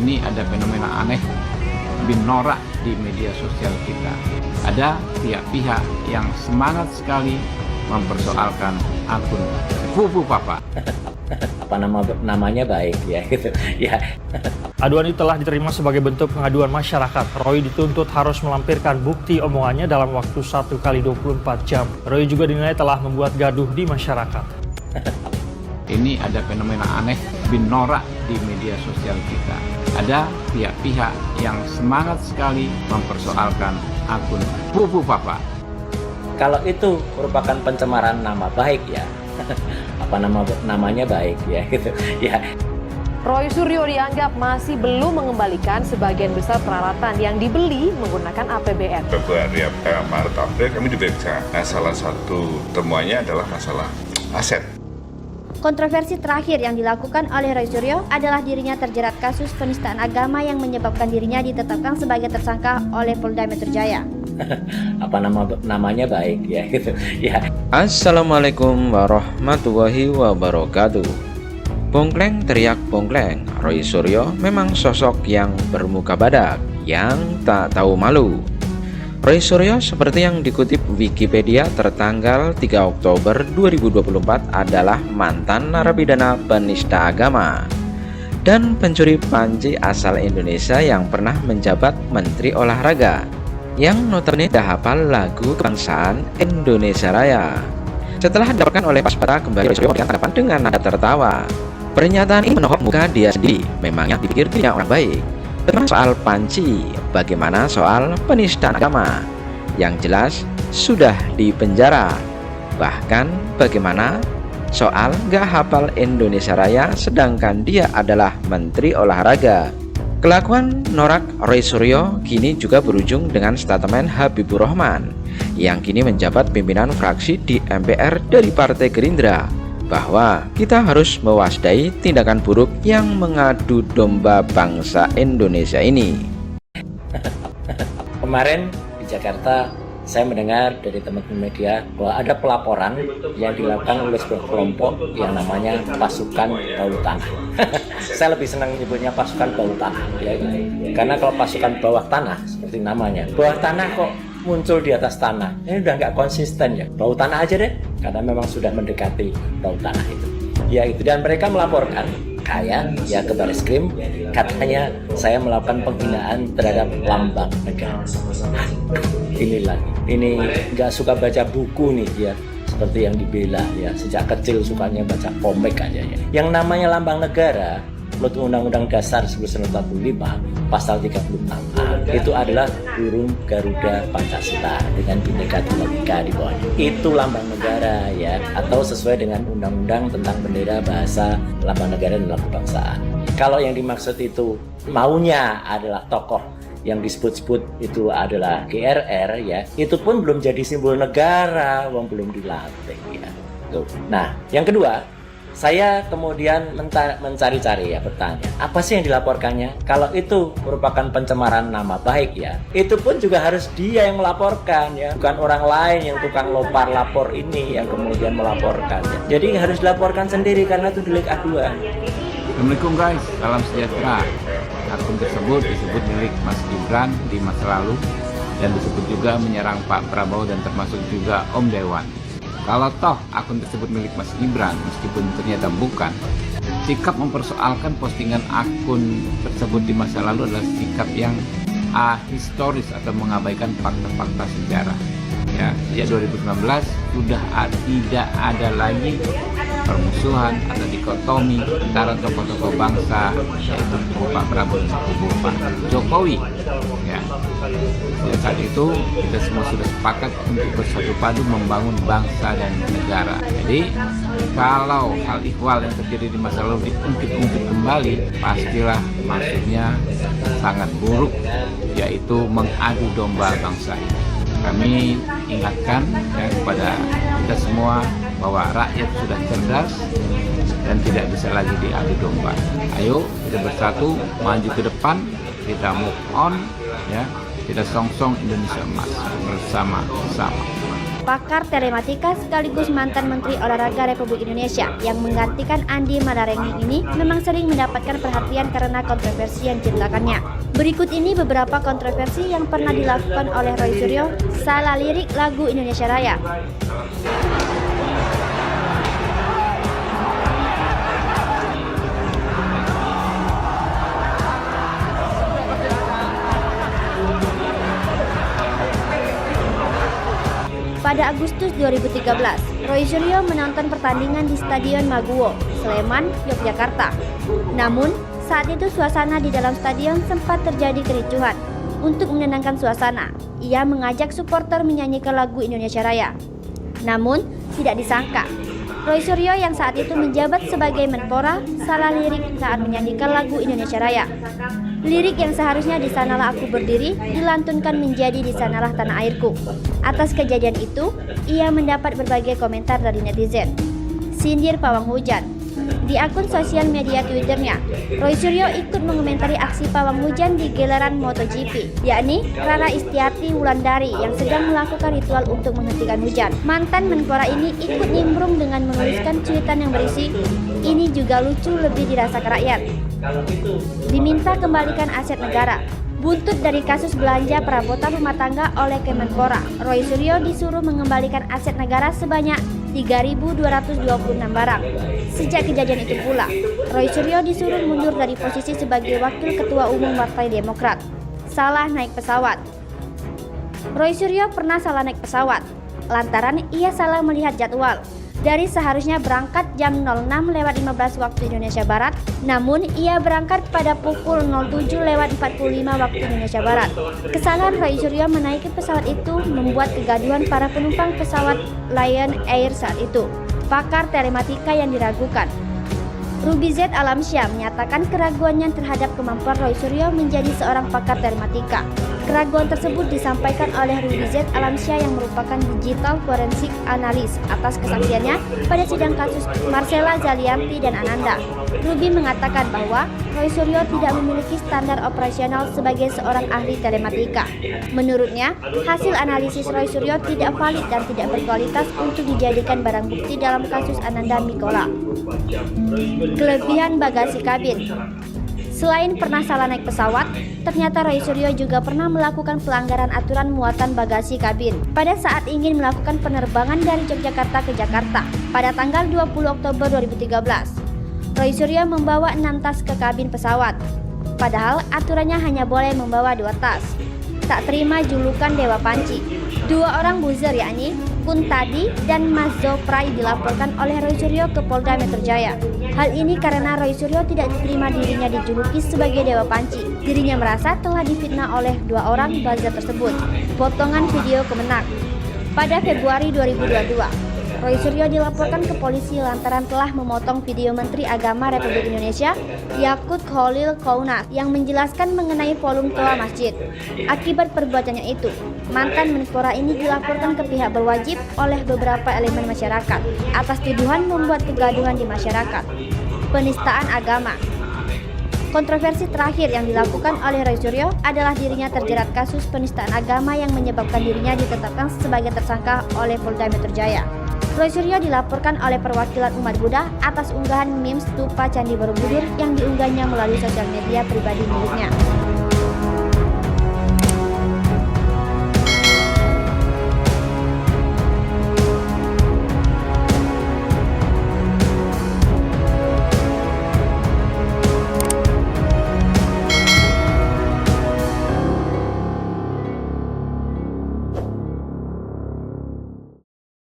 ini ada fenomena aneh bin norak di media sosial kita. Ada pihak-pihak yang semangat sekali mempersoalkan akun Fufu Papa. Apa namanya baik ya gitu ya. Aduan itu telah diterima sebagai bentuk pengaduan masyarakat. Roy dituntut harus melampirkan bukti omongannya dalam waktu 1x24 jam. Roy juga dinilai telah membuat gaduh di masyarakat. Ini ada fenomena aneh bin norak di media sosial kita. Ada pihak-pihak yang semangat sekali mempersoalkan akun Fufu Papa. Kalau itu merupakan pencemaran nama baik ya. Apa namanya baik ya gitu ya. Roy Suryo dianggap masih belum mengembalikan sebagian besar peralatan yang dibeli menggunakan APBN. Februari, Maret, April kami diperiksa. Nah, salah satu temuannya adalah masalah aset. Kontroversi terakhir yang dilakukan oleh Roy Suryo adalah dirinya terjerat kasus penistaan agama yang menyebabkan dirinya ditetapkan sebagai tersangka oleh Polda Metro Jaya. Apa namanya baik ya gitu ya. Assalamualaikum warahmatullahi wabarakatuh. Bongkleng teriak bongkleng, Roy Suryo memang sosok yang bermuka badak, yang tak tahu malu. Roy Suryo seperti yang dikutip Wikipedia tertanggal 3 Oktober 2024 adalah mantan narapidana penista agama dan pencuri panci asal Indonesia yang pernah menjabat Menteri Olahraga, yang notabene dah hafal lagu kebangsaan Indonesia Raya. Setelah didapatkan oleh Paspara, kembali Roy Suryo memberikan tanggapan dengan nada tertawa. Pernyataan ini menohok muka dia sendiri. Memangnya dipikir dirinya orang baik? Bagaimana soal panci? Bagaimana soal penistaan agama? Yang jelas sudah dipenjara. Bahkan bagaimana soal gak hafal Indonesia Raya sedangkan dia adalah Menteri Olahraga? Kelakuan norak Roy Suryo kini juga berujung dengan statement Habibur Rahman yang kini menjabat pimpinan fraksi di MPR dari Partai Gerindra, bahwa kita harus mewaspadai tindakan buruk yang mengadu domba bangsa Indonesia ini. Kemarin di Jakarta saya mendengar dari teman-teman media bahwa ada pelaporan yang dilakukan oleh sebuah kelompok yang namanya pasukan bawah tanah. Saya lebih senang menyebutnya pasukan bawah tanah ya, karena kalau pasukan bawah tanah seperti namanya, bawah tanah kok muncul di atas tanah, ini udah nggak konsisten ya. Bawah tanah aja deh, karena memang sudah mendekati bawah tanah itu ya itu. Dan mereka melaporkan saya ya ke Bareskrim, katanya saya melakukan penghinaan terhadap lambang negara. Inilah, ini nggak suka baca buku nih dia, seperti yang dibela ya, sejak kecil sukanya baca komik aja ya. Yang namanya lambang negara menurut Undang-Undang Dasar 1945 pasal 36A itu adalah burung Garuda Pancasila dengan Bhinneka Tunggal Ika di bawahnya. Itu lambang negara ya, atau sesuai dengan Undang-Undang tentang bendera, bahasa, lambang negara dan lambang kebangsaan. Kalau yang dimaksud itu maunya adalah tokoh yang disebut-sebut itu adalah GRR ya, itu pun belum jadi simbol negara, belum dilatih ya. Tuh. Nah, yang kedua, saya kemudian mencari-cari ya, bertanya, apa sih yang dilaporkannya? Kalau itu merupakan pencemaran nama baik ya, itu pun juga harus dia yang melaporkan ya, bukan orang lain yang tukang lopar lapor ini yang kemudian melaporkan ya. Jadi harus dilaporkan sendiri karena itu delik aduan. Assalamualaikum guys, salam sejahtera. Akun tersebut disebut milik Mas Gibran di masa lalu dan disebut juga menyerang Pak Prabowo dan termasuk juga Om Dewan. Kalau toh akun tersebut milik Mas Gibran, meskipun ternyata bukan, sikap mempersoalkan postingan akun tersebut di masa lalu adalah sikap yang ahistoris atau mengabaikan fakta-fakta sejarah. Ya, sejak 2019 sudah tidak ada lagi permusuhan atau dikotomi antara tokoh-tokoh bangsa, yaitu Pak Prabowo dan Pak Jokowi. Ya, sejak saat itu kita semua sudah sepakat untuk bersatu padu membangun bangsa dan negara. Jadi kalau hal ihwal yang terjadi di masa lalu diungkit-ungkit kembali, pastilah maksudnya sangat buruk, yaitu mengadu domba bangsa ini. Kami ingatkan ya, kepada kita semua bahwa rakyat sudah cerdas dan tidak bisa lagi diadu domba. Ayo kita bersatu, maju ke depan, kita move on, ya, kita songsong Indonesia emas bersama-sama. pakar telematika sekaligus mantan Menteri Olahraga Republik Indonesia yang menggantikan Andi Malarangeng ini memang sering mendapatkan perhatian karena kontroversi yang diciptakannya. Berikut ini beberapa kontroversi yang pernah dilakukan oleh Roy Suryo salah lirik lagu Indonesia Raya. Pada Agustus 2013, Roy Suryo menonton pertandingan di Stadion Maguwo, Sleman, Yogyakarta. Namun, saat itu suasana di dalam stadion sempat terjadi kericuhan. Untuk menenangkan suasana, ia mengajak supporter menyanyikan lagu Indonesia Raya. Namun, tidak disangka, Roy Suryo yang saat itu menjabat sebagai Menpora salah lirik saat menyanyikan lagu Indonesia Raya. Lirik yang seharusnya "Di sanalah aku berdiri" dilantunkan menjadi "Di sanalah tanah airku". Atas kejadian itu, ia mendapat berbagai komentar dari netizen. Sindir pawang hujan. Di akun sosial media Twitternya, Roy Suryo ikut mengomentari aksi pawang hujan di gelaran MotoGP, yakni Rara Istiati Wulandari yang sedang melakukan ritual untuk menghentikan hujan. Mantan Menpora ini ikut nimbrung dengan menuliskan cuitan yang berisi, "Ini juga lucu, lebih dirasakan rakyat. Diminta kembalikan aset negara." Buntut dari kasus belanja perabotan rumah tangga oleh Kemenpora, Roy Suryo disuruh mengembalikan aset negara sebanyak 3.226 barang. Sejak kejadian itu pula, Roy Suryo disuruh mundur dari posisi sebagai Wakil Ketua Umum Partai Demokrat. Salah naik pesawat. Roy Suryo pernah salah naik pesawat, lantaran ia salah melihat jadwal. Dari seharusnya berangkat jam 06.15 waktu Indonesia Barat, namun ia berangkat pada pukul 07.45 waktu Indonesia Barat. Kesalahan Roy Suryo menaiki pesawat itu membuat kegaduhan para penumpang pesawat Lion Air saat itu. Pakar telematika yang diragukan. Ruby Z Alamsyah menyatakan keraguannya terhadap kemampuan Roy Suryo menjadi seorang pakar telematika. Keraguan tersebut disampaikan oleh Ruby Z Alamsyah yang merupakan digital forensik analis atas kesaksiannya pada sidang kasus Marcella Zalianty dan Ananda. Ruby mengatakan bahwa Roy Suryo tidak memiliki standar operasional sebagai seorang ahli telematika. Menurutnya, hasil analisis Roy Suryo tidak valid dan tidak berkualitas untuk dijadikan barang bukti dalam kasus Ananda Mikola. Kelebihan bagasi kabin. Selain pernah salah naik pesawat, ternyata Roy Suryo juga pernah melakukan pelanggaran aturan muatan bagasi kabin pada saat ingin melakukan penerbangan dari Yogyakarta ke Jakarta pada tanggal 20 Oktober 2013. Roy Suryo membawa 6 tas ke kabin pesawat, padahal aturannya hanya boleh membawa 2 tas. Tak terima julukan Dewa Panci. 2 orang buzzer yakni Kuntadi dan Mas Zoprai dilaporkan oleh Roy Suryo ke Polda Metro Jaya. Hal ini karena Roy Suryo tidak diterima dirinya dijuluki sebagai Dewa Panci. Dirinya merasa telah difitnah oleh 2 orang buzzer tersebut. Potongan video Kemenak. Pada Februari 2022, Roy Suryo dilaporkan ke polisi lantaran telah memotong video Menteri Agama Republik Indonesia Yakut Khalil Qounas yang menjelaskan mengenai volume toa masjid. Akibat perbuatannya itu, mantan Menpora ini dilaporkan ke pihak berwajib oleh beberapa elemen masyarakat atas tuduhan membuat kegaduhan di masyarakat. Penistaan agama. Kontroversi terakhir yang dilakukan oleh Roy Suryo adalah dirinya terjerat kasus penistaan agama yang menyebabkan dirinya ditetapkan sebagai tersangka oleh Polda Metro Jaya. Roy Suryo dilaporkan oleh perwakilan umat Buddha atas unggahan meme stupa Candi Borobudur yang diunggahnya melalui sosial media pribadi miliknya.